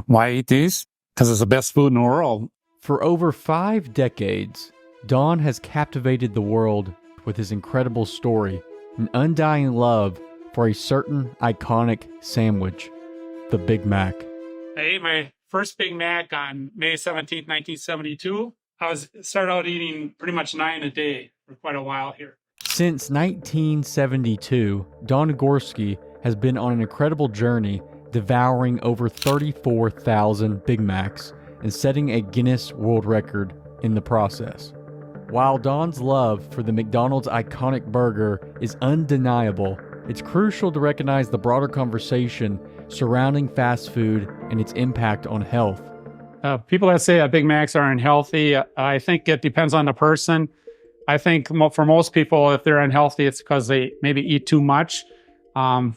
Why I eat these? Because it's the best food in the world. For over 5 decades, Don has captivated the world with his incredible story, an undying love for a certain iconic sandwich, the Big Mac. I ate my first Big Mac on May 17th, 1972. Started out eating pretty much 9 a day for quite a while here. Since 1972, Don Gorske has been on an incredible journey, devouring over 34,000 Big Macs and setting a Guinness World Record in the process. While Don's love for the McDonald's iconic burger is undeniable, it's crucial to recognize the broader conversation surrounding fast food and its impact on health. People that say that Big Macs are unhealthy, I think it depends on the person. I think for most people, if they're unhealthy, it's because they maybe eat too much.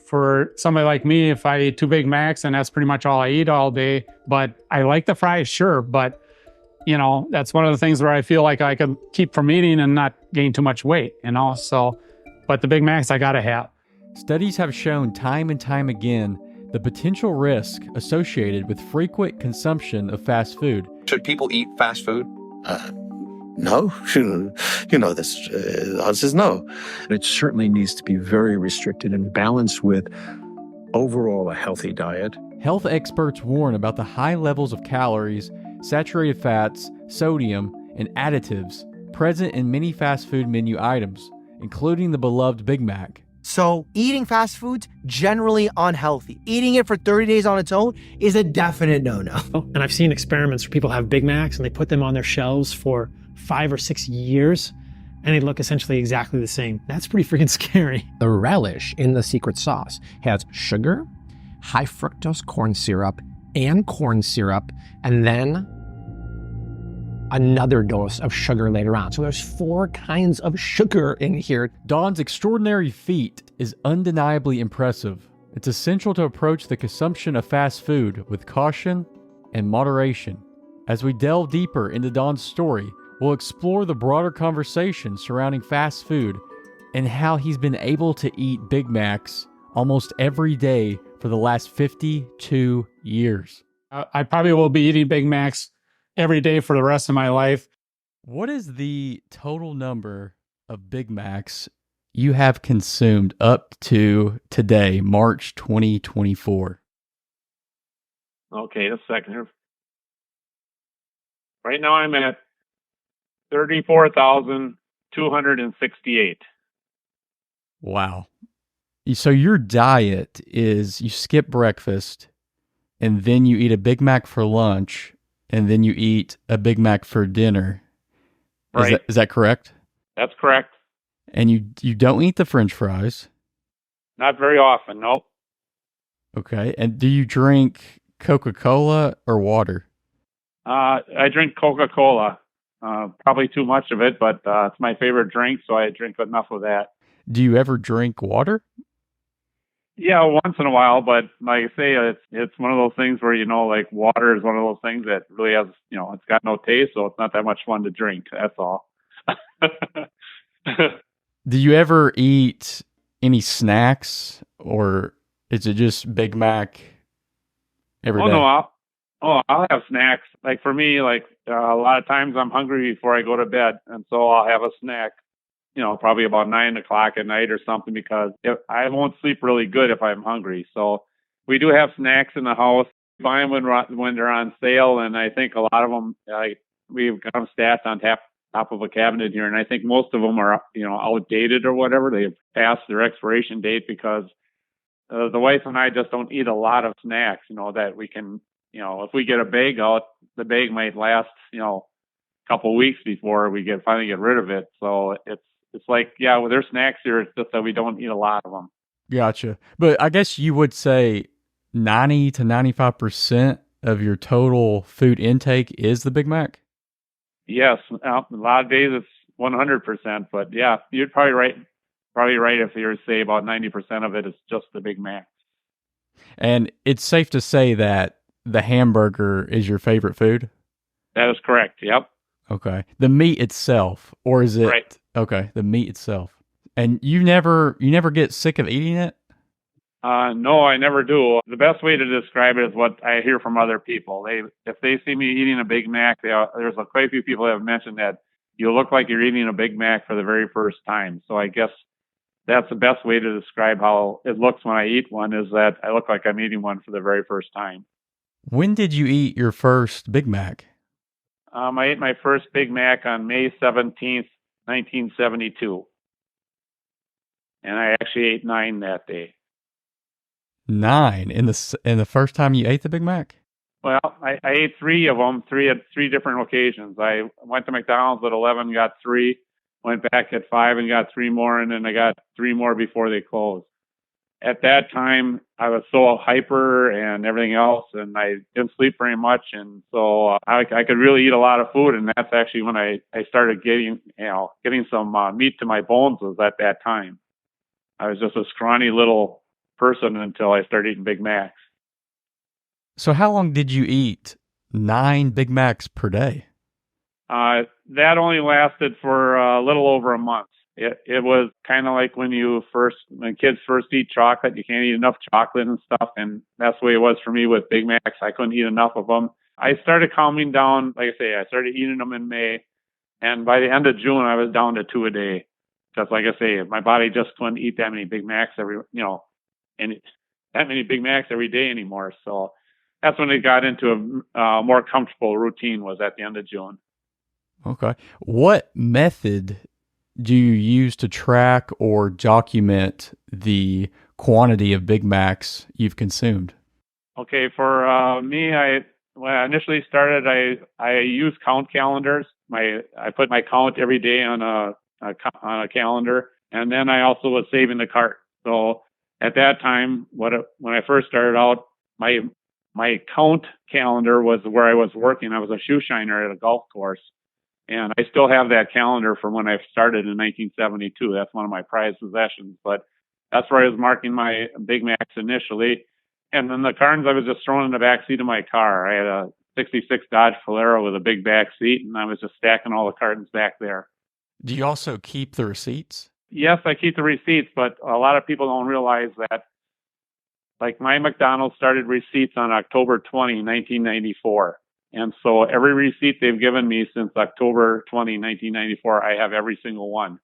For somebody like me, if I eat 2 Big Macs, and that's pretty much all I eat all day, but I like the fries, sure, but that's one of the things where I feel like I could keep from eating and not gain too much weight, so, but the Big Macs I gotta have. Studies have shown time and time again the potential risk associated with frequent consumption of fast food. Should people eat fast food? No. This answer is no. It certainly needs to be very restricted and balanced with overall a healthy diet. Health experts warn about the high levels of calories, saturated fats, sodium, and additives present in many fast food menu items, including the beloved Big Mac. So eating fast food's generally unhealthy. Eating it for 30 days on its own is a definite no-no. And I've seen experiments where people have Big Macs and they put them on their shelves for 5 or 6 years and they look essentially exactly the same. That's pretty freaking scary. The relish in the secret sauce has sugar, high fructose corn syrup, and then another dose of sugar later on. So there's 4 kinds of sugar in here. Don's extraordinary feat is undeniably impressive. It's essential to approach the consumption of fast food with caution and moderation. As we delve deeper into Don's story, we'll explore the broader conversation surrounding fast food and how he's been able to eat Big Macs almost every day for the last 52 years. I probably will be eating Big Macs every day for the rest of my life. What is the total number of Big Macs you have consumed up to today, March 2024? Okay, just a second here. Right now I'm at 34,268. Wow. So your diet is you skip breakfast and then you eat a Big Mac for lunch and then you eat a Big Mac for dinner. Right. Is that correct? That's correct. And you don't eat the French fries? Not very often, nope. Okay. And do you drink Coca-Cola or water? I drink Coca-Cola. Probably too much of it, but it's my favorite drink, so I drink enough of that. Do you ever drink water? Yeah, once in a while, but like I say, it's one of those things where, like water is one of those things that really has, it's got no taste, so it's not that much fun to drink. That's all. Do you ever eat any snacks, or is it just Big Mac every day? No, I'll have snacks. Like for me, a lot of times I'm hungry before I go to bed, and so I'll have a snack. Probably about 9 o'clock at night or something, because I won't sleep really good if I'm hungry. So we do have snacks in the house. We buy them when they're on sale, and I think a lot of them, we've got them stacked on top of a cabinet here, and I think most of them are, outdated or whatever. They've passed their expiration date because the wife and I just don't eat a lot of snacks, that we can, if we get a bag out, the bag might last, a couple weeks before we finally get rid of it. So it's like, yeah, well, there's snacks here. It's just that we don't eat a lot of them. Gotcha. But I guess you would say 90 to 95% of your total food intake is the Big Mac? Yes. A lot of days it's 100%. But yeah, you're probably right. Probably right if you were to say about 90% of it is just the Big Mac. And it's safe to say that the hamburger is your favorite food? That is correct. Yep. Okay. The meat itself, or is it? Right. Okay, the meat itself. And you never get sick of eating it? No, I never do. The best way to describe it is what I hear from other people. If they see me eating a Big Mac, there's quite a few people that have mentioned that you look like you're eating a Big Mac for the very first time. So I guess that's the best way to describe how it looks when I eat one, is that I look like I'm eating one for the very first time. When did you eat your first Big Mac? I ate my first Big Mac on May 17th, 1972. And I actually ate 9 that day. 9 in the first time you ate the Big Mac? Well, I ate 3 of them, 3 at 3 different occasions. I went to McDonald's at 11, got 3, went back at 5 and got 3 more, and then I got 3 more before they closed. At that time, I was so hyper and everything else, and I didn't sleep very much, and so I could really eat a lot of food, and that's actually when I started getting some meat to my bones, was at that time. I was just a scrawny little person until I started eating Big Macs. So how long did you eat 9 Big Macs per day? That only lasted for a little over a month. It was kind of like when kids first eat chocolate, you can't eat enough chocolate and stuff. And that's the way it was for me with Big Macs. I couldn't eat enough of them. I started calming down. Like I say, I started eating them in May. And by the end of June, I was down to 2 a day. Because like I say, my body just couldn't eat that many Big Macs that many Big Macs every day anymore. So that's when it got into a more comfortable routine, was at the end of June. Okay. What method do you use to track or document the quantity of Big Macs you've consumed? Okay, for me, when I initially started, I used count calendars. I put my count every day on a calendar, and then I also was saving the cart. So at that time, when I first started out, my count calendar was where I was working. I was a shoe shiner at a golf course. And I still have that calendar from when I started in 1972. That's one of my prized possessions. But that's where I was marking my Big Macs initially. And then the cartons I was just throwing in the back seat of my car. I had a 66 Dodge Polara with a big back seat, and I was just stacking all the cartons back there. Do you also keep the receipts? Yes, I keep the receipts, but a lot of people don't realize that. Like, my McDonald's started receipts on October 20, 1994. And so every receipt they've given me since October 20, 1994, I have every single one.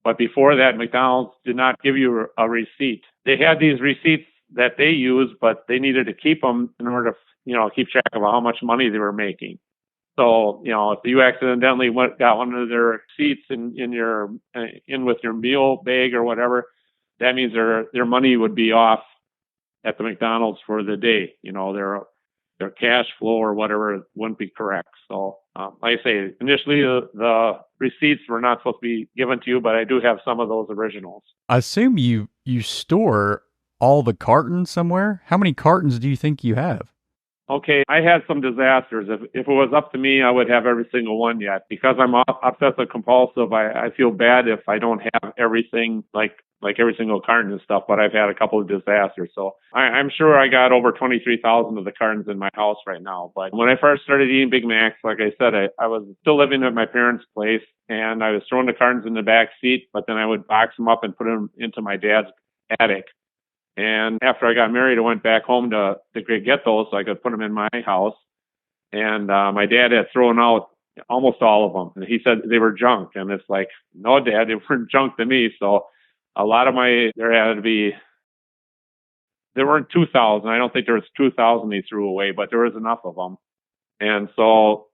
But before that, McDonald's did not give you a receipt. They had these receipts that they used, but they needed to keep them in order to, keep track of how much money they were making. So, if you accidentally got one of their receipts in with your meal bag or whatever, that means their money would be off at the McDonald's for the day. Their cash flow or whatever wouldn't be correct. So, like I say, initially the receipts were not supposed to be given to you, but I do have some of those originals. I assume you store all the cartons somewhere. How many cartons do you think you have? Okay, I had some disasters. If it was up to me, I would have every single one yet. Because I'm obsessive compulsive, I feel bad if I don't have everything, like every single carton and stuff, but I've had a couple of disasters. So I'm sure I got over 23,000 of the cartons in my house right now. But when I first started eating Big Macs, like I said, I was still living at my parents' place, and I was throwing the cartons in the back seat, but then I would box them up and put them into my dad's attic. And after I got married, I went back home to get those so I could put them in my house. And my dad had thrown out almost all of them. And he said they were junk. And it's like, no, Dad, they weren't junk to me. So a lot of there weren't 2,000. I don't think there was 2,000 he threw away, but there was enough of them. And so,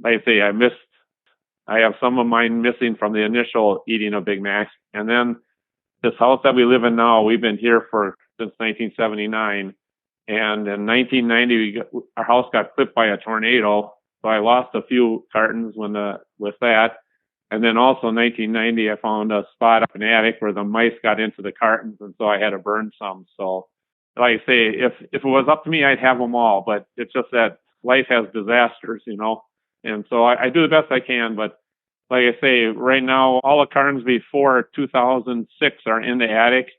like I say, I have some of mine missing from the initial eating of Big Macs. And then this house that we live in now, we've been here since 1979. And in 1990, our house got clipped by a tornado. So I lost a few cartons with that. And then also in 1990, I found a spot up in the attic where the mice got into the cartons. And so I had to burn some. So like I say, if it was up to me, I'd have them all. But it's just that life has disasters, And so I do the best I can. But like I say, right now, all the cartons before 2006 are in the attic.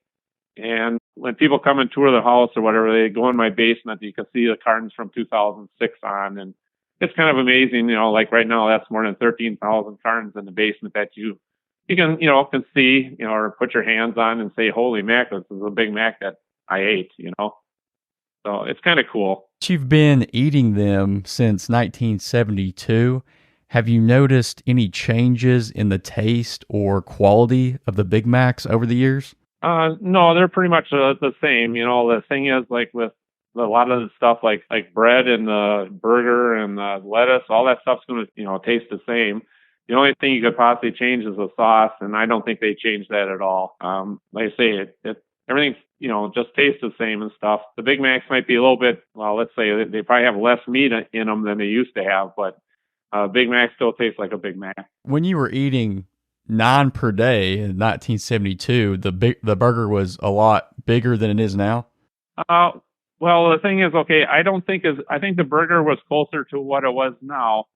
And when people come and tour the house or whatever, they go in my basement, you can see the cartons from 2006 on. And it's kind of amazing, like right now, that's more than 13,000 cartons in the basement that you can see, or put your hands on and say, holy mac, this is a Big Mac that I ate, So it's kind of cool. You've been eating them since 1972. Have you noticed any changes in the taste or quality of the Big Macs over the years? No, they're pretty much the same. The thing is, like with a lot of the stuff, like bread and the burger and the lettuce, all that stuff's going to, taste the same. The only thing you could possibly change is the sauce, and I don't think they changed that at all. Like I say, everything, just tastes the same and stuff. The Big Macs might be a little bit, well, let's say they probably have less meat in them than they used to have, but Big Mac still tastes like a Big Mac. When you were eating 9 per day in 1972, the burger was a lot bigger than it is now? Well, the thing is, okay, I think the burger was closer to what it was now.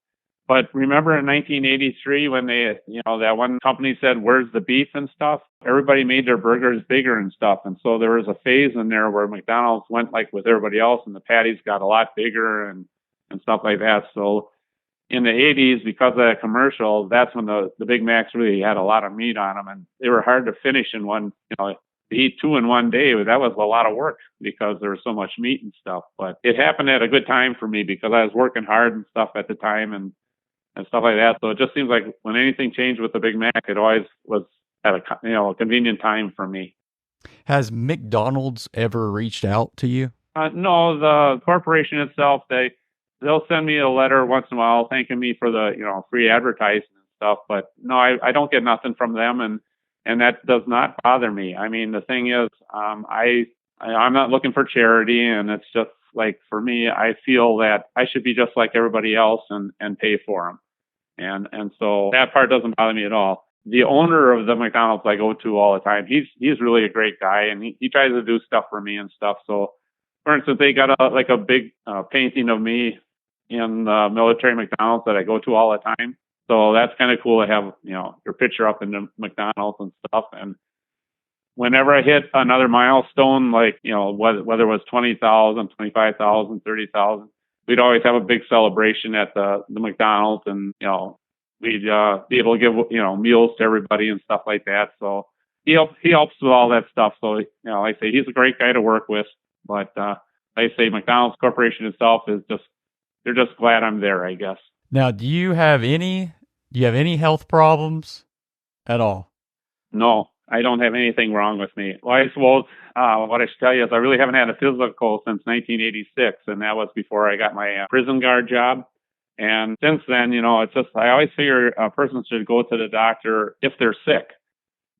But remember in 1983 when they, that one company said, "Where's the beef?" and stuff? Everybody made their burgers bigger and stuff. And so there was a phase in there where McDonald's went like with everybody else and the patties got a lot bigger and stuff like that. So in the 80s, because of that commercial, that's when the Big Macs really had a lot of meat on them, and they were hard to finish in one, to eat 2 in one day. That was a lot of work because there was so much meat and stuff. But it happened at a good time for me because I was working hard and stuff at the time and stuff like that. So it just seems like when anything changed with the Big Mac, it always was at a convenient time for me. Has McDonald's ever reached out to you? No, the corporation itself, they'll send me a letter once in a while thanking me for the, free advertising and stuff. But no, I don't get nothing from them. And that does not bother me. I mean, the thing is, I'm not looking for charity, and it's just like, for me, I feel that I should be just like everybody else and pay for them. And so that part doesn't bother me at all. The owner of the McDonald's I go to all the time, he's really a great guy, and he tries to do stuff for me and stuff. So, for instance, they got a big painting of me in the military McDonald's that I go to all the time. So that's kind of cool to have, your picture up in the McDonald's and stuff. And whenever I hit another milestone, like, whether it was 20,000, 25,000, 30,000, we'd always have a big celebration at the McDonald's, and, we'd be able to give, meals to everybody and stuff like that. So he helps with all that stuff. So, like I say, he's a great guy to work with. But like I say, McDonald's Corporation itself they're just glad I'm there, I guess. Now, do you have any health problems at all? No, I don't have anything wrong with me. Well, I suppose what I should tell you is I really haven't had a physical since 1986, and that was before I got my prison guard job. And since then, it's just, I always figure a person should go to the doctor if they're sick.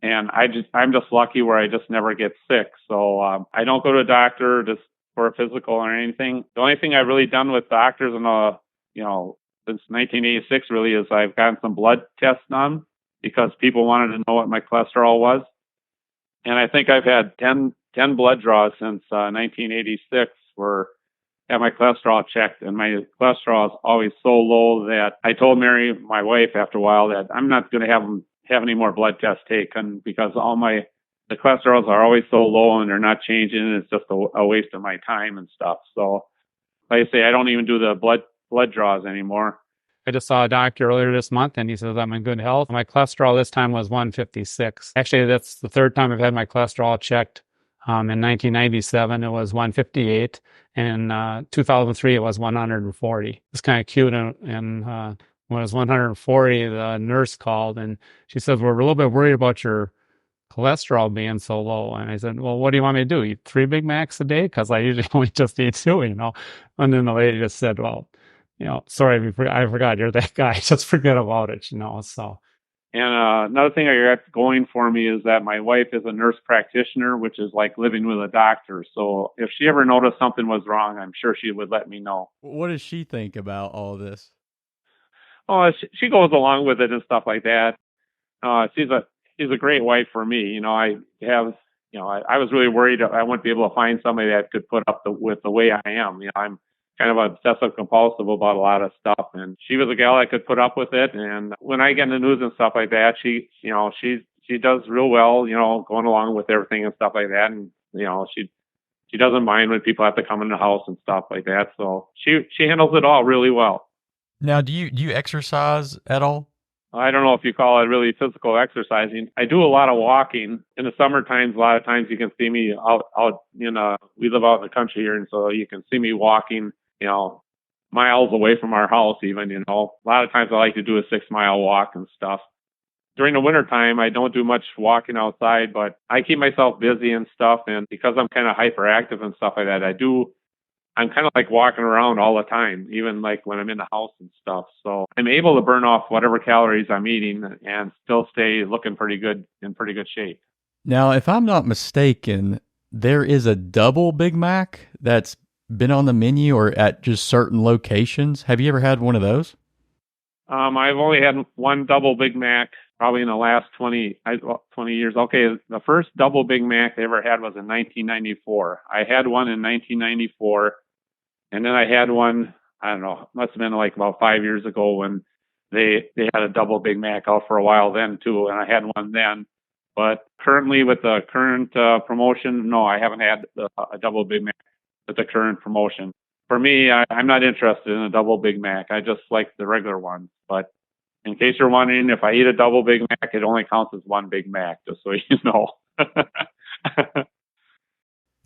And I'm just lucky where I just never get sick. So I don't go to a doctor just for a physical or anything. The only thing I've really done with doctors in since 1986 really is I've gotten some blood tests done because people wanted to know what my cholesterol was. And I think I've had 10 blood draws since 1986 where I had my cholesterol checked, and my cholesterol is always so low that I told Mary, my wife, after a while that I'm not going to have any more blood tests taken because the cholesterols are always so low and they're not changing. It's just a waste of my time and stuff. So like I say, I don't even do the blood draws anymore. I just saw a doctor earlier this month, and he says I'm in good health. My cholesterol this time was 156. Actually, that's the third time I've had my cholesterol checked. In 1997, it was 158. And in 2003, it was 140. It's kind of cute. And when it was 140, the nurse called, and she said, "We're a little bit worried about your cholesterol being so low." And I said, "Well, what do you want me to do? Eat 3 Big Macs a day? Because I usually only just eat 2, And then the lady just said, "Well, sorry, I forgot you're that guy. Just forget about it, So. And another thing I got going for me is that my wife is a nurse practitioner, which is like living with a doctor. So if she ever noticed something was wrong, I'm sure she would let me know. What does she think about all of this? Oh, she goes along with it and stuff like that. She's a great wife for me. I was really worried I wouldn't be able to find somebody that could put up with the way I am. I'm kind of obsessive compulsive about a lot of stuff, and she was a gal that could put up with it. And when I get in the news and stuff like that, she does real well, going along with everything and stuff like that. And she doesn't mind when people have to come in the house and stuff like that. So she handles it all really well. Now, do you exercise at all? I don't know if you call it really physical exercising. I do a lot of walking. In the summer times, a lot of times you can see me out we live out in the country here, and so you can see me walking, miles away from our house even, A lot of times I like to do a 6-mile walk and stuff. During the wintertime, I don't do much walking outside, but I keep myself busy and stuff. And because I'm kind of hyperactive and stuff like that, I'm kind of like walking around all the time, even like when I'm in the house and stuff. So I'm able to burn off whatever calories I'm eating and still stay looking in pretty good shape. Now, if I'm not mistaken, there is a double Big Mac that's been on the menu or at just certain locations. Have you ever had one of those? I've only had one double Big Mac probably in the last 20 years. Okay, the first double Big Mac I ever had was in 1994. I had one in 1994, and then I had one, I don't know, must have been like about 5 years ago when they had a double Big Mac out for a while then too, and I had one then. But currently with the current promotion, no, I haven't had a double Big Mac with the current promotion. For me, I'm not interested in a double Big Mac. I just like the regular one. But in case you're wondering, if I eat a double Big Mac, it only counts as one Big Mac, just so you know.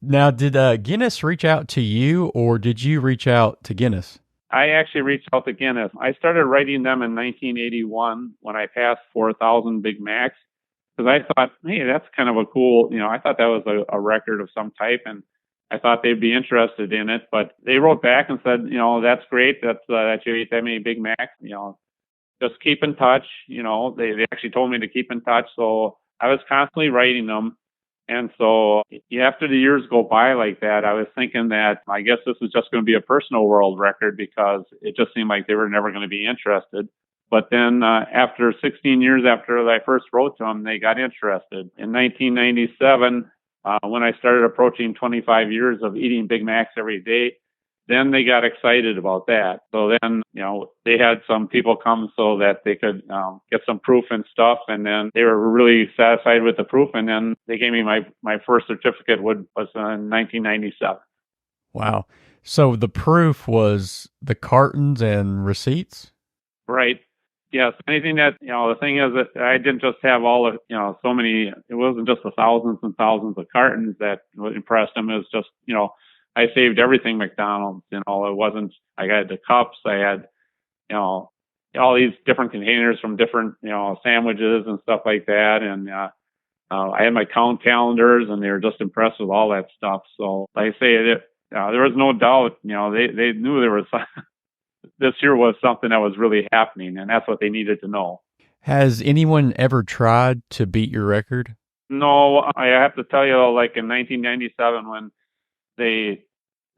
Now, did Guinness reach out to you, or did you reach out to Guinness? I actually reached out to Guinness. I started writing them in 1981 when I passed 4,000 Big Macs, because I thought, hey, that's kind of a cool, I thought that was a record of some type, and I thought they'd be interested in it. But they wrote back and said, that's great that you ate that many Big Macs, just keep in touch. They actually told me to keep in touch. So I was constantly writing them. And so after the years go by like that, I was thinking that I guess this is just going to be a personal world record, because it just seemed like they were never going to be interested. But then after 16 years after I first wrote to them, they got interested. In 1997, when I started approaching 25 years of eating Big Macs every day, then they got excited about that. So then, they had some people come so that they could get some proof and stuff. And then they were really satisfied with the proof. And then they gave me my first certificate was in 1997. Wow. So the proof was the cartons and receipts? Right. Yes. Anything that, the thing is that I didn't just have all of, so many, it wasn't just the thousands and thousands of cartons that impressed them. It was just, I saved everything McDonald's, it wasn't, I had the cups, I had, all these different containers from different, sandwiches and stuff like that. And, I had my count calendars, and they were just impressed with all that stuff. So like I say, there was no doubt, they knew there was, this year was something that was really happening, and that's what they needed to know. Has anyone ever tried to beat your record? No, I have to tell you, like in 1997, when they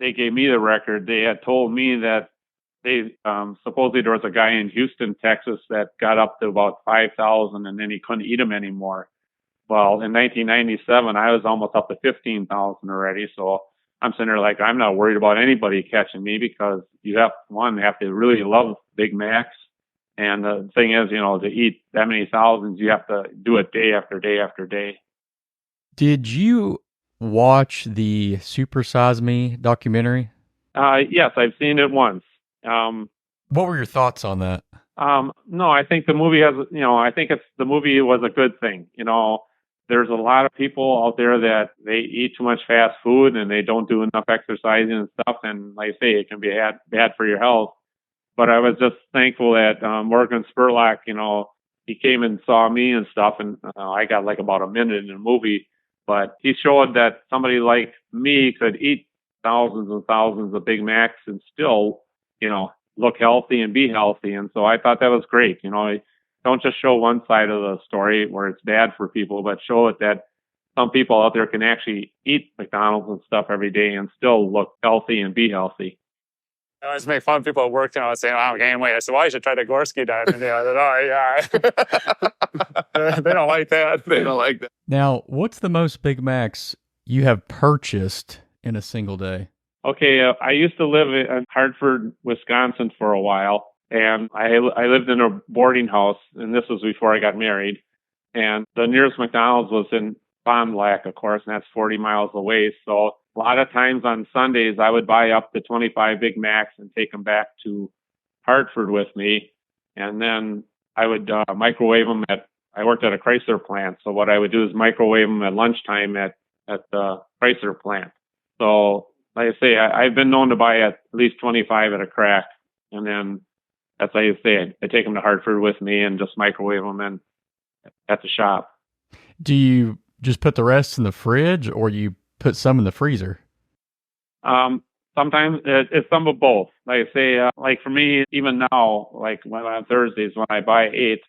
gave me the record, they had told me that they supposedly there was a guy in Houston, Texas, that got up to about 5,000, and then he couldn't eat them anymore. Well, in 1997, I was almost up to 15,000 already. So I'm sitting there like, I'm not worried about anybody catching me, because you have to really love Big Macs. And the thing is, to eat that many thousands, you have to do it day after day after day. Did you watch the Super Size Me documentary? Yes, I've seen it once. What were your thoughts on that? No, I think the movie the movie was a good thing. There's a lot of people out there that they eat too much fast food and they don't do enough exercising and stuff. And like I say, it can be bad for your health. But I was just thankful that Morgan Spurlock, he came and saw me and stuff, and I got like about a minute in the movie. But he showed that somebody like me could eat thousands and thousands of Big Macs and still, look healthy and be healthy. And so I thought that was great. Don't just show one side of the story where it's bad for people, but show it that some people out there can actually eat McDonald's and stuff every day and still look healthy and be healthy. I always make fun of people at work, saying, oh, I'm gaining weight. I said, well, you should try the Gorske diet. And I said, oh, yeah. They don't like that. They don't like that. Now, what's the most Big Macs you have purchased in a single day? Okay, I used to live in Hartford, Wisconsin for a while, and I lived in a boarding house, and this was before I got married. And the nearest McDonald's was in Fond du Lac, of course, and that's 40 miles away. So a lot of times on Sundays, I would buy up to 25 Big Macs and take them back to Hartford with me. And then I would microwave them I worked at a Chrysler plant. So what I would do is microwave them at lunchtime at the Chrysler plant. So like I say, I've been known to buy at least 25 at a crack. And then that's like I say, I take them to Hartford with me and just microwave them in at the shop. Do you just put the rest in the fridge, or you put some in the freezer? Sometimes it's some of both. Like I say, like for me, even now, like on Thursdays when I buy 8,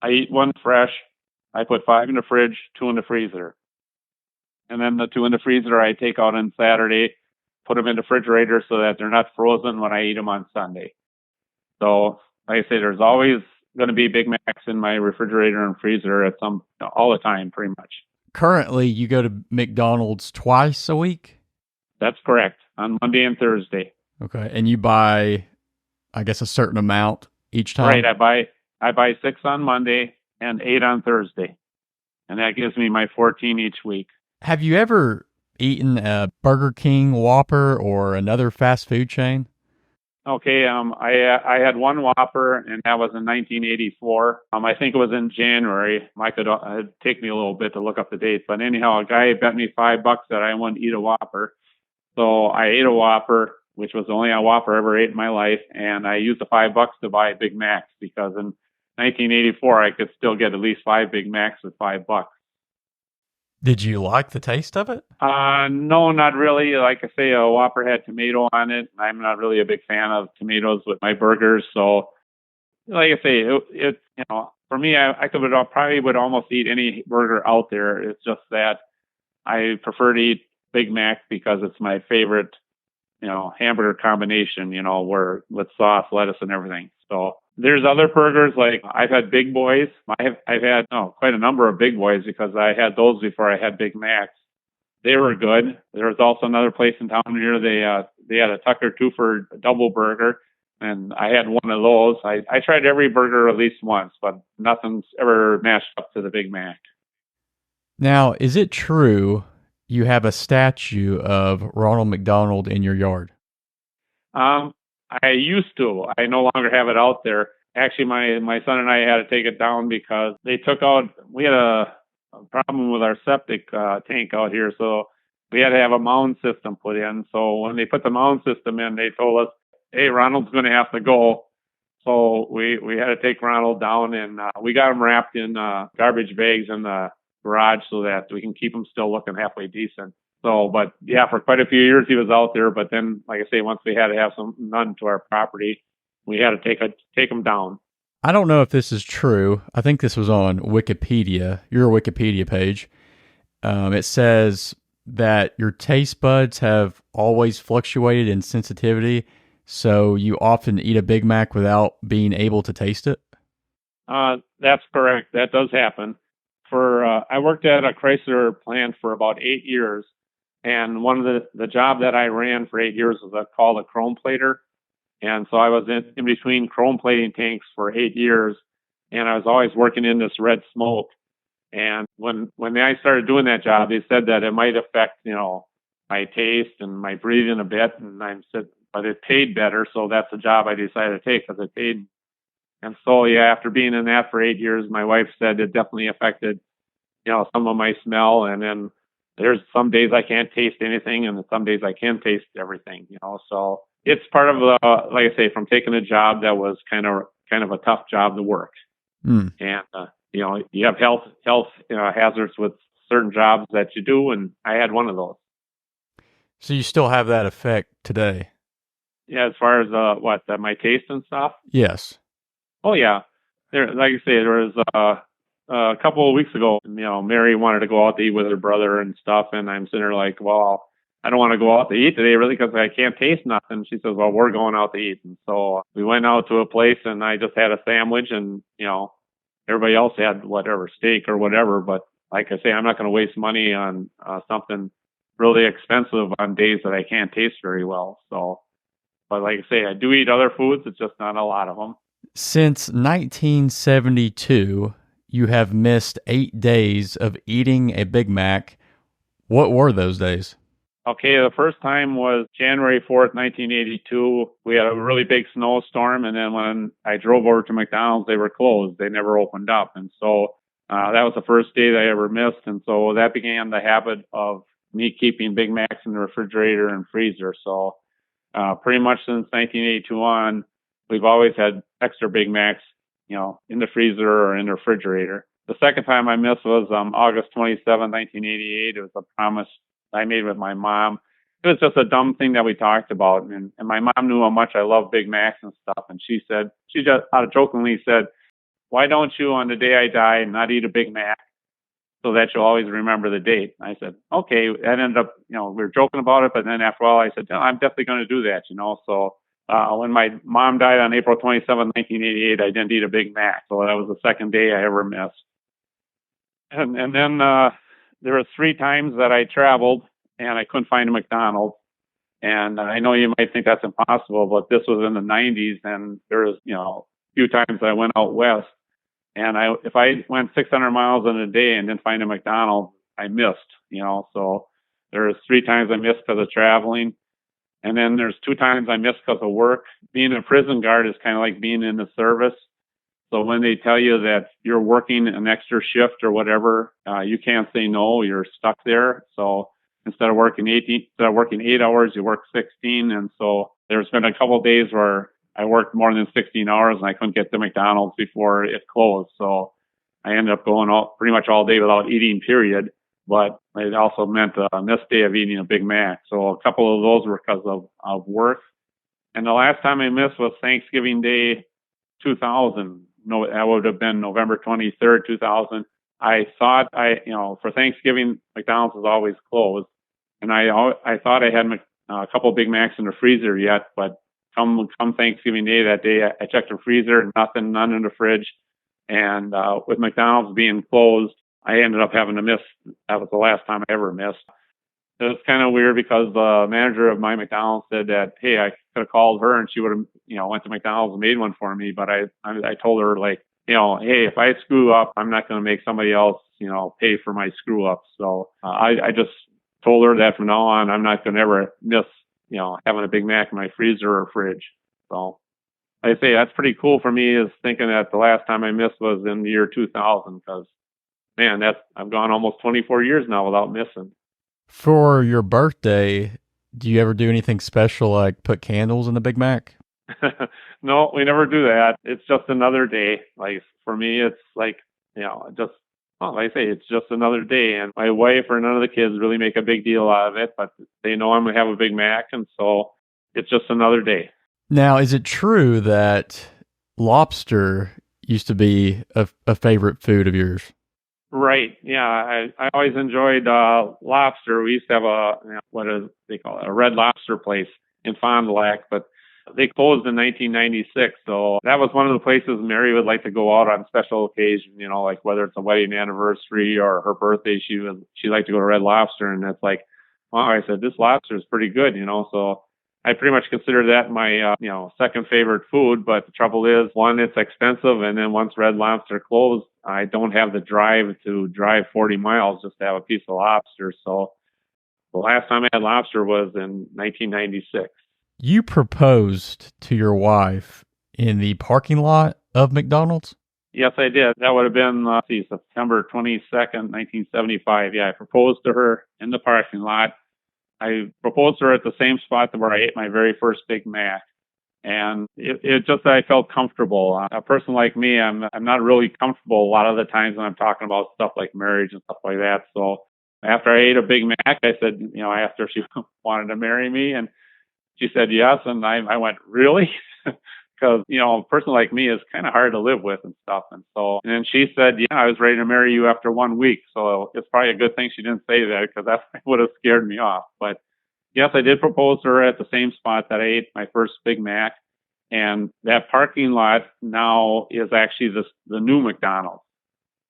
I eat 1 fresh. I put 5 in the fridge, 2 in the freezer. And then the 2 in the freezer I take out on Saturday, put them in the refrigerator so that they're not frozen when I eat them on Sunday. So, like I say, there's always going to be Big Macs in my refrigerator and freezer all the time, pretty much. Currently, you go to McDonald's twice a week? That's correct, on Monday and Thursday. Okay, and you buy, I guess, a certain amount each time? Right, I buy 6 on Monday and 8 on Thursday. And that gives me my 14 each week. Have you ever eaten a Burger King Whopper or another fast food chain? Okay, I had 1 Whopper, and that was in 1984. I think it was in January. It'd take me a little bit to look up the date, but anyhow, a guy bet me $5 that I wouldn't eat a Whopper. So I ate a Whopper, which was the only Whopper I ever ate in my life, and I used the $5 to buy Big Macs because in 1984 I could still get at least 5 Big Macs with $5. Did you like the taste of it? No, not really. Like I say, a Whopper had tomato on it. I'm not really a big fan of tomatoes with my burgers. So, like I say, it for me, I probably would almost eat any burger out there. It's just that I prefer to eat Big Mac because it's my favorite, hamburger combination, where with sauce, lettuce, and everything. So there's other burgers, like I've had Big Boys. I've had quite a number of Big Boys because I had those before I had Big Macs. They were good. There was also another place in town here. They had a Tucker Twofer double burger, and I had one of those. I tried every burger at least once, but nothing's ever matched up to the Big Mac. Now, is it true you have a statue of Ronald McDonald in your yard? I used to. I no longer have it out there. Actually, my son and I had to take it down because we had a problem with our septic tank out here, so we had to have a mound system put in. So when they put the mound system in, they told us, hey, Ronald's going to have to go. So we had to take Ronald down, and we got him wrapped in garbage bags in the garage so that we can keep him still looking halfway decent. So, but yeah, for quite a few years he was out there. But then, like I say, once we had to have something done to our property, we had to take him down. I don't know if this is true. I think this was on Wikipedia, your Wikipedia page. It says that your taste buds have always fluctuated in sensitivity, so you often eat a Big Mac without being able to taste it. That's correct. That does happen. I worked at a Chrysler plant for about 8 years. And one of the job that I ran for 8 years was called a chrome plater. And so I was in between chrome plating tanks for 8 years, and I was always working in this red smoke. And when I started doing that job, they said that it might affect, my taste and my breathing a bit. And I said, but it paid better. So that's the job I decided to take because it paid. And so, yeah, after being in that for 8 years, my wife said it definitely affected, some of my smell. And then there's some days I can't taste anything, and some days I can taste everything, So it's part of like I say, from taking a job that was kind of a tough job to work. And you have health hazards with certain jobs that you do, and I had one of those. So you still have that effect today? Yeah, as far as my taste and stuff. Yes. Oh yeah, like I say, there was a couple of weeks ago, Mary wanted to go out to eat with her brother and stuff. And I'm sitting there like, well, I don't want to go out to eat today really because I can't taste nothing. She says, well, we're going out to eat. And so we went out to a place and I just had a sandwich and, everybody else had whatever, steak or whatever. But like I say, I'm not going to waste money on something really expensive on days that I can't taste very well. So, but like I say, I do eat other foods. It's just not a lot of them. Since 1972, you have missed 8 days of eating a Big Mac. What were those days? Okay, the first time was January 4th, 1982. We had a really big snowstorm, and then when I drove over to McDonald's, they were closed. They never opened up. And so that was the first day that I ever missed. And so that began the habit of me keeping Big Macs in the refrigerator and freezer. So pretty much since 1982 on, we've always had extra Big Macs, in the freezer or in the refrigerator. The second time I missed was August 27, 1988. It was a promise I made with my mom. It was just a dumb thing that we talked about. And my mom knew how much I love Big Macs and stuff. And she just out of jokingly said, "Why don't you on the day I die not eat a Big Mac so that you'll always remember the date?" And I said, okay. That ended up, we were joking about it. But then after a while, I said, I'm definitely going to do that, So when my mom died on April 27, 1988, I didn't eat a Big Mac. So that was the second day I ever missed. And then there were 3 times that I traveled and I couldn't find a McDonald's. And I know you might think that's impossible, but this was in the 90s, and there was, a few times I went out west, and if I went 600 miles in a day and didn't find a McDonald's, I missed, So there's 3 times I missed because of traveling. And then there's 2 times I missed because of work. Being a prison guard is kind of like being in the service. So when they tell you that you're working an extra shift or whatever, you can't say no. You're stuck there. So instead of working 8 hours, you work 16. And so there's been a couple of days where I worked more than 16 hours and I couldn't get to McDonald's before it closed. So I ended up going pretty much all day without eating, period. But it also meant a missed day of eating a Big Mac. So a couple of those were because of work. And the last time I missed was Thanksgiving Day 2000. No, that would have been November 23rd, 2000. I thought for Thanksgiving, McDonald's is always closed. And I thought I had a couple of Big Macs in the freezer yet, but come Thanksgiving Day that day, I checked the freezer, none in the fridge. And with McDonald's being closed, I ended up having to miss. That was the last time I ever missed. It was kind of weird because the manager of my McDonald's said that, hey, I could have called her and she would have, went to McDonald's and made one for me. But I told her, like, hey, if I screw up, I'm not going to make somebody else, pay for my screw up. So I just told her that from now on, I'm not going to ever miss, having a Big Mac in my freezer or fridge. So I say that's pretty cool for me, is thinking that the last time I missed was in the year 2000, because, man, I've gone almost 24 years now without missing. For your birthday, do you ever do anything special, like put candles in the Big Mac? No, we never do that. It's just another day. Like, for me, it's like, like I say, it's just another day. And my wife or none of the kids really make a big deal out of it, but they know I'm going to have a Big Mac. And so it's just another day. Now, is it true that lobster used to be a favorite food of yours? Right. Yeah. I always enjoyed lobster. We used to have what is they call it, a Red Lobster place in Fond du Lac, but they closed in 1996. So that was one of the places Mary would like to go out on special occasions, like whether it's a wedding anniversary or her birthday, she'd like to go to Red Lobster. And it's like, wow, I said, this lobster is pretty good, so I pretty much consider that my, second favorite food. But the trouble is, one, it's expensive. And then once Red Lobster closed, I don't have the drive to drive 40 miles just to have a piece of lobster. So the last time I had lobster was in 1996. You proposed to your wife in the parking lot of McDonald's? Yes, I did. That would have been, September 22nd, 1975. Yeah, I proposed to her in the parking lot. I proposed to her at the same spot where I ate my very first Big Mac. And it just, I felt comfortable. A person like me, I'm not really comfortable a lot of the times when I'm talking about stuff like marriage and stuff like that. So after I ate a Big Mac, I said, I asked her if she wanted to marry me, and she said yes. And I went, really? Because, a person like me is kind of hard to live with and stuff. And then she said, yeah, I was ready to marry you after 1 week. So it's probably a good thing she didn't say that, because that would have scared me off. But yes, I did propose to her at the same spot that I ate my first Big Mac. And that parking lot now is actually the new McDonald's.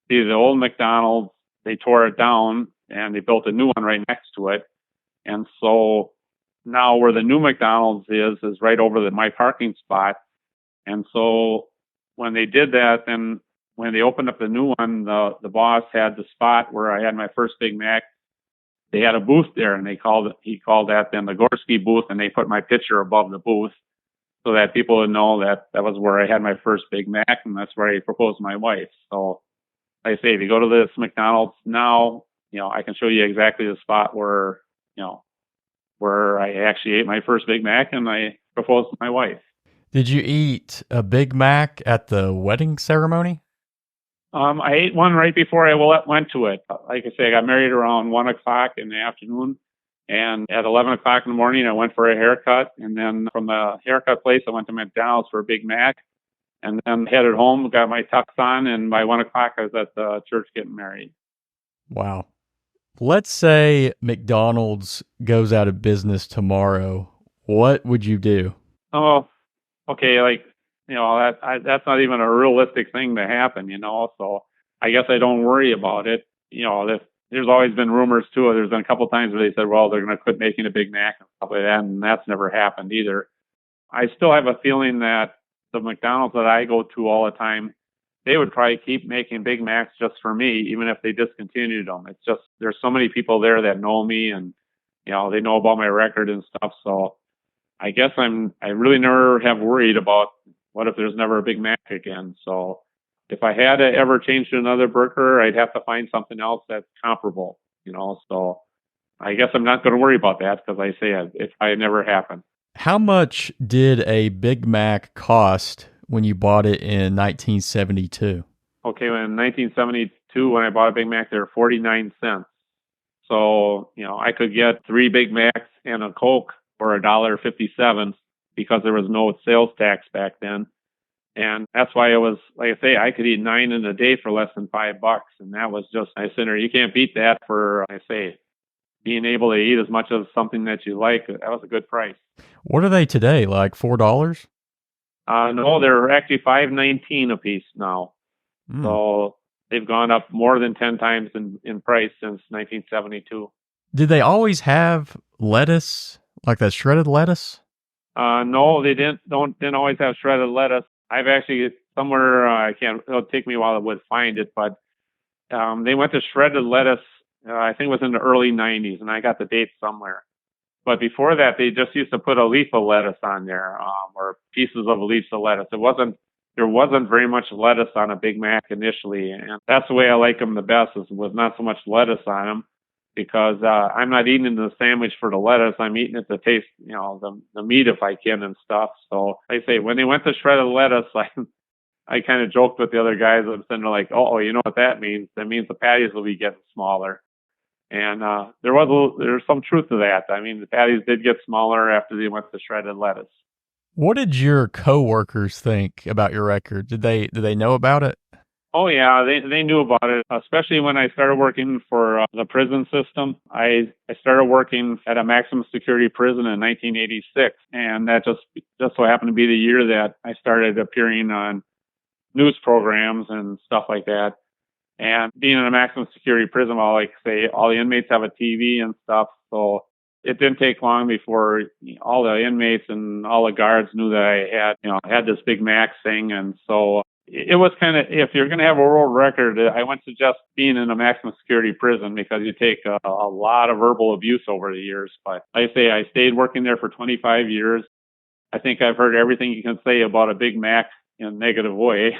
See, the old McDonald's, they tore it down and they built a new one right next to it. And so now where the new McDonald's is right over my parking spot. And so when they did that, then when they opened up the new one, the boss had the spot where I had my first Big Mac they had a booth there, and he called that then the Gorske booth, and they put my picture above the booth so that people would know that that was where I had my first Big Mac, and that's where I proposed to my wife. So like I say, if you go to this McDonald's now, I can show you exactly the spot where I actually ate my first Big Mac and I proposed to my wife. Did you eat a Big Mac at the wedding ceremony? I ate one right before I went to it. Like I say, I got married around 1 o'clock in the afternoon. And at 11 o'clock in the morning, I went for a haircut. And then from the haircut place, I went to McDonald's for a Big Mac. And then headed home, got my tux on. And by 1 o'clock, I was at the church getting married. Wow. Let's say McDonald's goes out of business tomorrow. What would you do? Oh, okay. That's not even a realistic thing to happen, so I guess I don't worry about it. There's always been rumors too. There's been a couple times where they said, well, they're going to quit making a Big Mac and stuff like that, and that's never happened either. I still have a feeling that the McDonald's that I go to all the time, they would probably keep making Big Macs just for me, even if they discontinued them. It's just, there's so many people there that know me and, they know about my record and stuff. So I guess I really never have worried about what if there's never a Big Mac again. So if I had to ever change to another burger, I'd have to find something else that's comparable, so I guess I'm not going to worry about that because I say it probably never happened. How much did a Big Mac cost when you bought it in 1972? Okay, in 1972, when I bought a Big Mac, they were 49 cents. So, I could get 3 Big Macs and a Coke for $1.57 because there was no sales tax back then. And that's why it was, like I say, I could eat 9 in a day for less than $5. And that was just, I said, you can't beat that for, I say, being able to eat as much of something that you like. That was a good price. What are they today? Like $4? No, they're actually $5.19 a piece now. So they've gone up more than 10 times in price since 1972. Did they always have lettuce, like that shredded lettuce? No, they didn't always have shredded lettuce. I've actually somewhere, it'll take me a while to find it, but they went to shredded lettuce, I think it was in the early 90s, and I got the date somewhere. But before that, they just used to put a leaf of lettuce on there, or pieces of leaves of lettuce. There wasn't very much lettuce on a Big Mac initially, and that's the way I like them the best, is with not so much lettuce on them, because I'm not eating the sandwich for the lettuce. I'm eating it to taste, the meat if I can and stuff. So I say, when they went to shredded lettuce, I kind of joked with the other guys. I'm saying, like, oh, you know what that means? That means the patties will be getting smaller. And there's some truth to that. I mean, the patties did get smaller after they went to shredded lettuce. What did your coworkers think about your record? Did they know about it? Oh yeah, they knew about it, especially when I started working for the prison system. I started working at a maximum security prison in 1986, and that just so happened to be the year that I started appearing on news programs and stuff like that. And being in a maximum security prison, well, like say, all the inmates have a TV and stuff, so it didn't take long before all the inmates and all the guards knew that I had this Big Mac thing. And so it was kind of, if you're going to have a world record, I wouldn't suggest being in a maximum security prison because you take a lot of verbal abuse over the years. But like I say, I stayed working there for 25 years. I think I've heard everything you can say about a Big Mac in a negative way.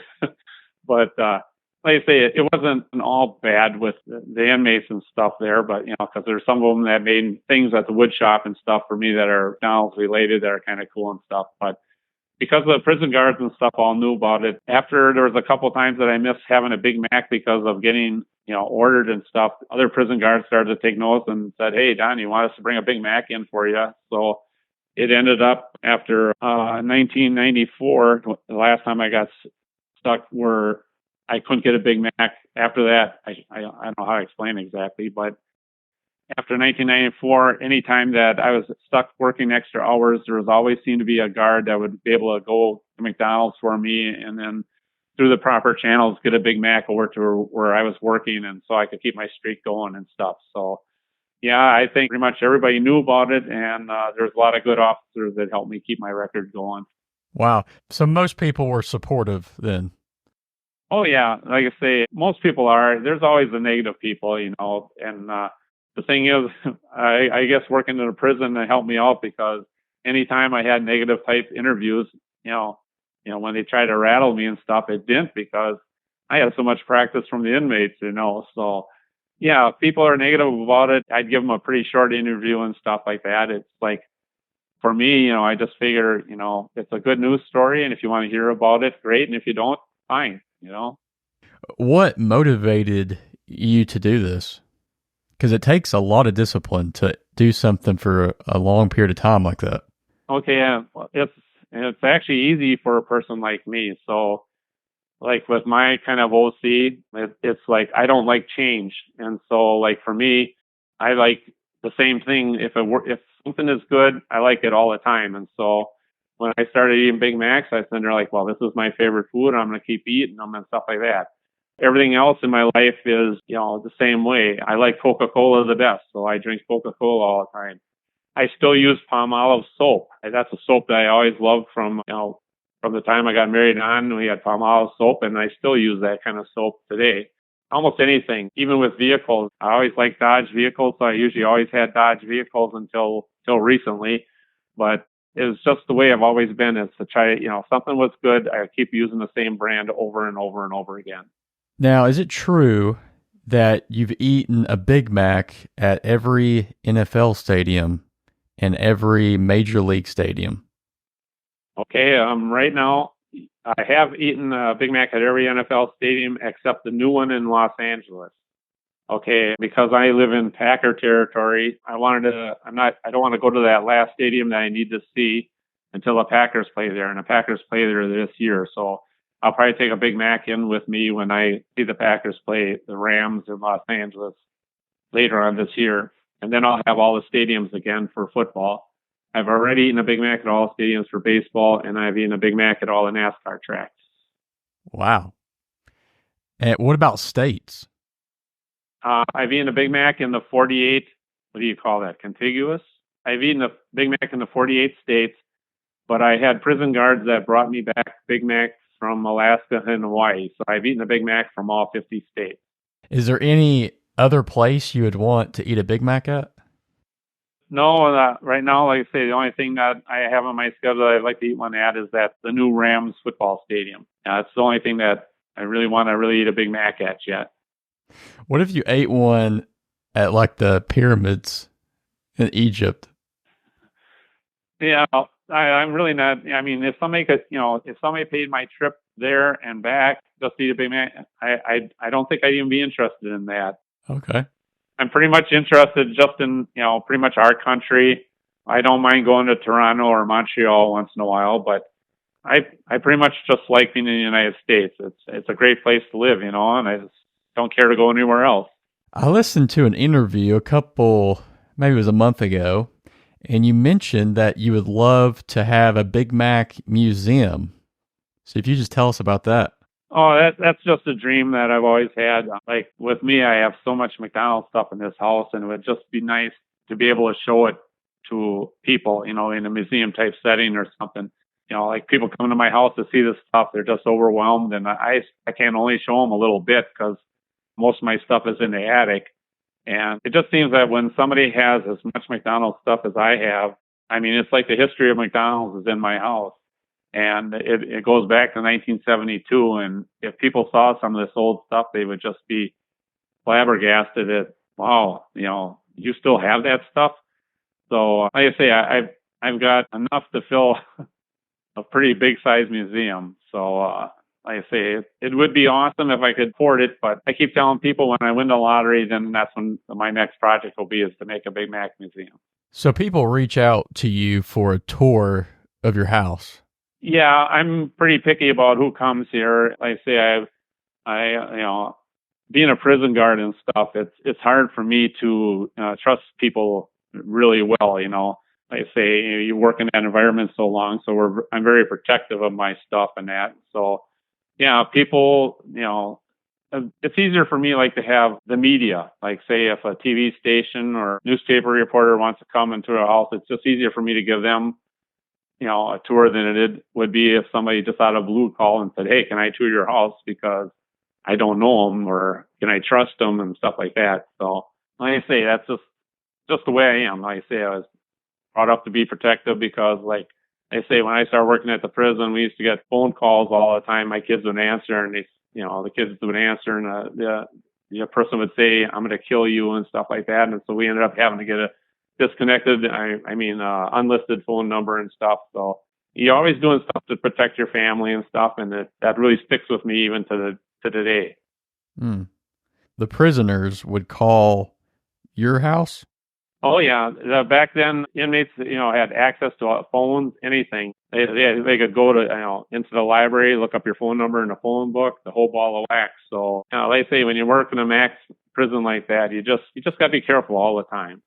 But like I say, it wasn't all bad with the inmates and stuff there, but, because there's some of them that made things at the wood shop and stuff for me that are McDonald's related that are kind of cool and stuff. But because the prison guards and stuff all knew about it, after there was a couple times that I missed having a Big Mac because of getting, ordered and stuff, other prison guards started to take notice and said, hey, Don, you want us to bring a Big Mac in for you? So it ended up after 1994, the last time I got stuck where I couldn't get a Big Mac. After that, I don't know how to explain exactly, but after 1994, anytime that I was stuck working extra hours, there was always seemed to be a guard that would be able to go to McDonald's for me and then through the proper channels get a Big Mac over to where I was working, and so I could keep my streak going and stuff. So, yeah, I think pretty much everybody knew about it, and there's a lot of good officers that helped me keep my record going. Wow. So most people were supportive then? Oh, yeah. Like I say, most people are. There's always the negative people, and the thing is, I guess working in a prison helped me out because anytime I had negative type interviews, when they tried to rattle me and stuff, it didn't because I had so much practice from the inmates, So, yeah, if people are negative about it, I'd give them a pretty short interview and stuff like that. It's like, for me, I just figure, it's a good news story. And if you want to hear about it, great. And if you don't, fine, What motivated you to do this? Because it takes a lot of discipline to do something for a long period of time like that. Okay, yeah. Well, it's actually easy for a person like me. So, like with my kind of OC, it's like I don't like change, and so like for me, I like the same thing. If something is good, I like it all the time. And so when I started eating Big Macs, I said, they're like, well, this is my favorite food. I'm going to keep eating them and stuff like that. Everything else in my life is, the same way. I like Coca-Cola the best, so I drink Coca-Cola all the time. I still use palm olive soap. That's a soap that I always loved from the time I got married on. We had palm olive soap, and I still use that kind of soap today. Almost anything, even with vehicles. I always liked Dodge vehicles, so I usually always had Dodge vehicles until recently. But it's just the way I've always been, is to try, something was good, I keep using the same brand over and over and over again. Now, is it true that you've eaten a Big Mac at every NFL stadium and every Major League stadium? Okay, right now, I have eaten a Big Mac at every NFL stadium except the new one in Los Angeles. Okay, because I live in Packer territory, I don't want to go to that last stadium that I need to see until the Packers play there, and the Packers play there this year. So I'll probably take a Big Mac in with me when I see the Packers play the Rams in Los Angeles later on this year. And then I'll have all the stadiums again for football. I've already eaten a Big Mac at all stadiums for baseball, and I've eaten a Big Mac at all the NASCAR tracks. Wow. And what about states? I've eaten a Big Mac in the 48, what do you call that, contiguous? I've eaten a Big Mac in the 48 states, but I had prison guards that brought me back Big Macs from Alaska and Hawaii. So I've eaten a Big Mac from all 50 states. Is there any other place you would want to eat a Big Mac at? No, right now, like I say, the only thing that I have on my schedule that I'd like to eat one at is the new Rams football stadium. It's the only thing that I really want to eat a Big Mac at yet. What if you ate one at like the pyramids in Egypt? Yeah, I'm really not. I mean, if somebody paid my trip there and back just to eat a Big Mac, I don't think I'd even be interested in that. Okay. I'm pretty much interested just in, pretty much our country. I don't mind going to Toronto or Montreal once in a while, but I pretty much just like being in the United States. It's a great place to live, and I just don't care to go anywhere else. I listened to an interview maybe it was a month ago, and you mentioned that you would love to have a Big Mac museum. So if you just tell us about that. Oh, that's just a dream that I've always had. Like with me, I have so much McDonald's stuff in this house, and it would just be nice to be able to show it to people, in a museum type setting or something. Like people come to my house to see this stuff, they're just overwhelmed, and I can only show them a little bit because most of my stuff is in the attic. And it just seems that when somebody has as much McDonald's stuff as I have, I mean, it's like the history of McDonald's is in my house. And it goes back to 1972. And if people saw some of this old stuff, they would just be flabbergasted at, wow, you still have that stuff. So like I say, I've got enough to fill a pretty big size museum. So like I say, it would be awesome if I could afford it. But I keep telling people when I win the lottery, then that's when my next project will be, is to make a Big Mac museum. So people reach out to you for a tour of your house. Yeah, I'm pretty picky about who comes here. Like I say, I being a prison guard and stuff, it's hard for me to trust people really well. Like I say, you work in that environment so long, so I'm very protective of my stuff and that. So, yeah, people, it's easier for me to have the media. Like say, if a TV station or newspaper reporter wants to come into a house, it's just easier for me to give them a tour than it would be if somebody just out of blue called and said, hey, can I tour your house because I don't know them, or can I trust them and stuff like that. So like I say, that's just the way I am. Like I say, I was brought up to be protective because, like I say, when I started working at the prison, we used to get phone calls all the time. My kids would answer, and the kids would answer, and the person would say, "I'm going to kill you" and stuff like that. And so we ended up having to get a disconnected, unlisted phone number and stuff. So you're always doing stuff to protect your family and stuff, and that really sticks with me even to today. Mm. The prisoners would call your house? Oh yeah, back then inmates, had access to phones, anything. They could go to into the library, look up your phone number in the phone book, the whole ball of wax. So like I say, when you work in a max prison like that, you just got to be careful all the time.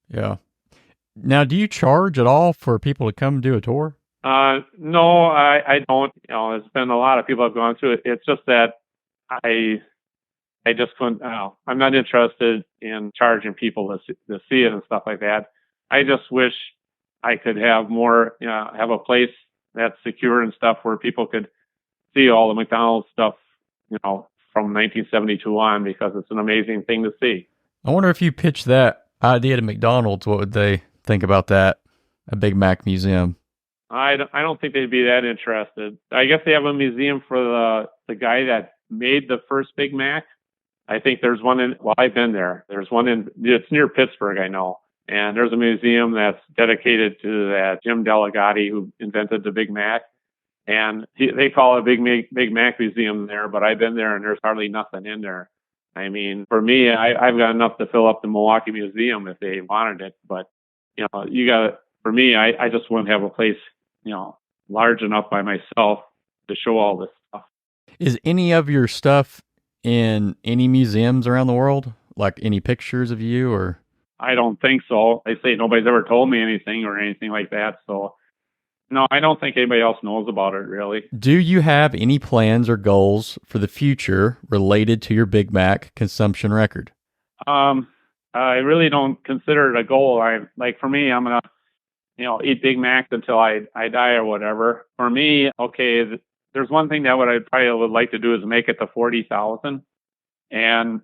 Yeah. Now, do you charge at all for people to come do a tour? No, I don't. There's been a lot of people have gone through it. It's just that I just couldn't. I'm not interested in charging people to see it and stuff like that. I just wish I could have more, have a place that's secure and stuff where people could see all the McDonald's stuff, from 1972 on, because it's an amazing thing to see. I wonder if you pitched that idea to McDonald's, what would they think about that? A Big Mac museum. I don't think they'd be that interested. I guess they have a museum for the guy that made the first Big Mac. I think there's one I've been there. There's one it's near Pittsburgh, I know. And there's a museum that's dedicated to that Jim Delegati who invented the Big Mac. And they call it a Big Mac museum there, but I've been there and there's hardly nothing in there. I mean, for me, I've got enough to fill up the Milwaukee Museum if they wanted it. But, for me, I just wouldn't have a place, large enough by myself to show all this stuff. Is any of your stuff in any museums around the world? Like any pictures of you or? I don't think so. They say nobody's ever told me anything or anything like that. So no, I don't think anybody else knows about it really. Do you have any plans or goals for the future related to your Big Mac consumption record? I really don't consider it a goal. For me, I'm going to, eat Big Macs until I die or whatever. For me, okay, there's one thing that I probably would like to do is make it to 40,000. And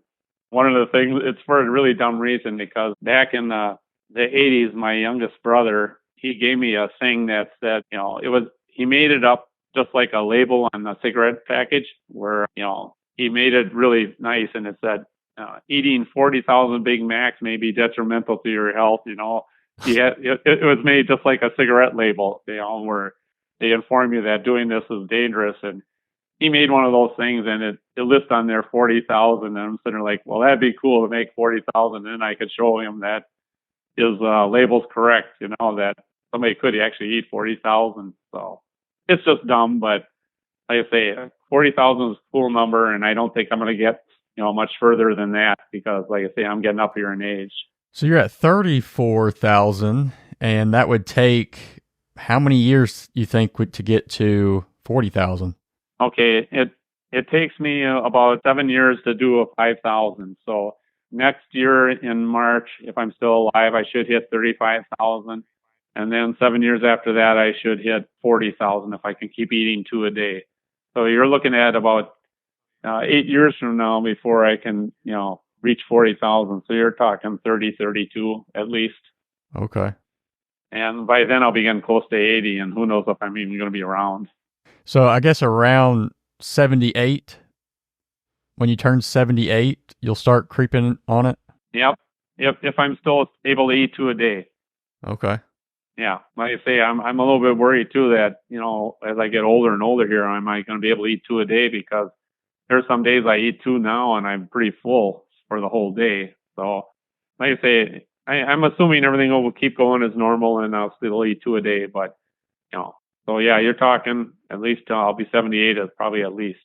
one of the things, it's for a really dumb reason, because back in the 80s, my youngest brother, he gave me a thing that said, he made it up just like a label on a cigarette package where, he made it really nice. And it said, eating 40,000 Big Macs may be detrimental to your health. It was made just like a cigarette label, where they inform you that doing this is dangerous. And he made one of those things and it lists on there 40,000. And I'm sitting there like, well, that'd be cool to make 40,000. And I could show him that his label's correct, that somebody could actually eat 40,000. So it's just dumb. But like I say, 40,000 is a cool number. And I don't think I'm going to get, much further than that because, like I say, I'm getting up here in age. So you're at 34,000 and that would take how many years you think to get to 40,000? Okay, it takes me about 7 years to do a 5,000. So next year in March, if I'm still alive, I should hit 35,000. And then 7 years after that, I should hit 40,000 if I can keep eating 2 a day. So you're looking at about 8 years from now before I can, reach 40,000. So you're talking 30, 32 at least. Okay. And by then I'll be getting close to 80, and who knows if I'm even going to be around. So I guess around 78, when you turn 78, you'll start creeping on it? Yep. If I'm still able to eat 2 a day. Okay. Yeah. Like I say, I'm a little bit worried too that, as I get older and older here, am I going to be able to eat 2 a day? Because there's some days I eat 2 now and I'm pretty full for the whole day. So like I say, I'm assuming everything will keep going as normal and I'll still eat 2 a day. But, so yeah, you're talking at least I'll be 78 probably at least.